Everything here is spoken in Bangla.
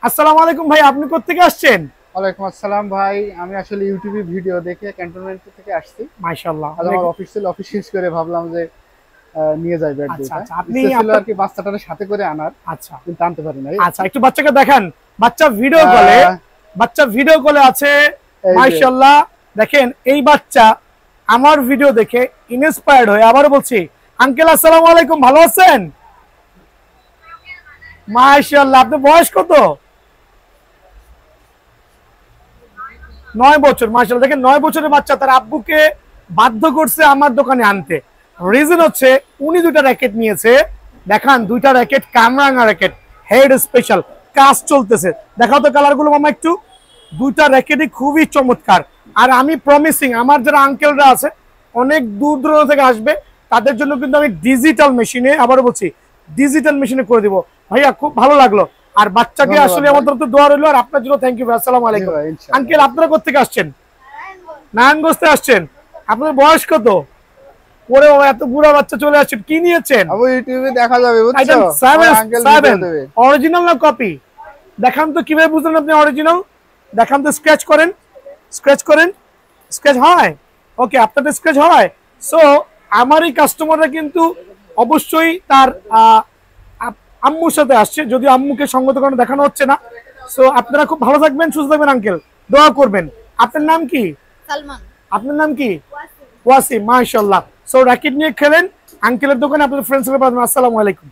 আসসালামু আলাইকুম ভাই, আপনি কোত্থেকে আসছেন? ওয়ালাইকুম আসসালাম ভাই, আমি আসলে ইউটিউবে ভিডিও দেখে ক্যান্টনমেন্ট থেকে আসছি। মাশাআল্লাহ। আজ আমার অফিস শেষ করে ভাবলাম যে নিয়ে যাই ব্যাট আচ্ছা দুইটা। আচ্ছা, আপনি ইচ্ছা ছিল আর কি বাচ্চাটার সাথে করে আনার, আচ্ছা কিন্তু আনতে পারি নাই। আচ্ছা, একটু বাচ্চাকে দেখান। বাচ্চা ভিডিও কলে আছে। এই যে মাশাআল্লাহ, দেখেন এই বাচ্চা আমার ভিডিও দেখে ইন্সপায়ার্ড হয়ে, আবারও বলছি আঙ্কেল আসসালামু আলাইকুম, ভালো আছেন? মাশাআল্লাহ, আপনার বয়স কত? 9 বছর। মাশাআল্লাহ, দেখেন 9 বছরের বাচ্চা তার আব্বুকে বাধ্য করছে আমার দোকানে আনতে। রিজন হচ্ছে উনি দুইটা র্যাকেট নিয়েছে। দেখান, দুইটা র্যাকেট কামরাঙ্গা র্যাকেট, হেড স্পেশাল, কাজ চলতেছে। দেখাও তো কালার গুলো মামা একটু। দুইটা র্যাকেটই খুবই চমৎকার। আর আমি প্রমিসিং, আমার যারা আঙ্কেলরা আছে অনেক দূর দূরান্ত থেকে আসবে, তাদের জন্য কিন্তু আমি ডিজিটাল মেশিনে, আবারও বলছি ডিজিটাল মেশিনে করে দিব। ভাইয়া খুব ভালো লাগলো। আর বাচ্চাকে আসলে আমার তরফ থেকে দোয়া রইলো। আর আপনার জন্য থ্যাংক ইউ ভাই। আসসালামু আলাইকুম। আঙ্কেল, আপনারা কোথেকে আসছেন? নারায়ণগঞ্জ থেকে আসছেন। আপনার বয়স কত? ওরে বাবা, এত বুড়া বাচ্চা চলে আসছেন, কি নিয়েছেন? আবু ইউটিউবে দেখা যাবে, বুঝছো? অরিজিনাল না কপি? দেখান তো কিভাবে বুঝলেন আপনি অরিজিনাল। দেখান তো, স্ক্র্যাচ করেন, স্ক্র্যাচ করেন। স্ক্র্যাচ হয়? ওকে, আপনাদের স্ক্র্যাচ হয়। সো আমার এই কাস্টমাররা কিন্তু অবশ্যই তার আম্মুর সাথে আসছে, যদিও আম্মুকে সঙ্গত কারণে দেখানো হচ্ছে না। সো আপনারা খুব ভালো থাকবেন, সুস্থ থাকবেন আঙ্কেল, দোয়া করবেন। আপনার নাম কি? সালমান। আপনার নাম কি? ওয়াসিম। মাশাআল্লাহ। সো র্যাকেট নিয়ে খেলেন আঙ্কেলের দোকানে, আপনাদের ফ্রেন্ডস সাথে। আসসালামু আলাইকুম।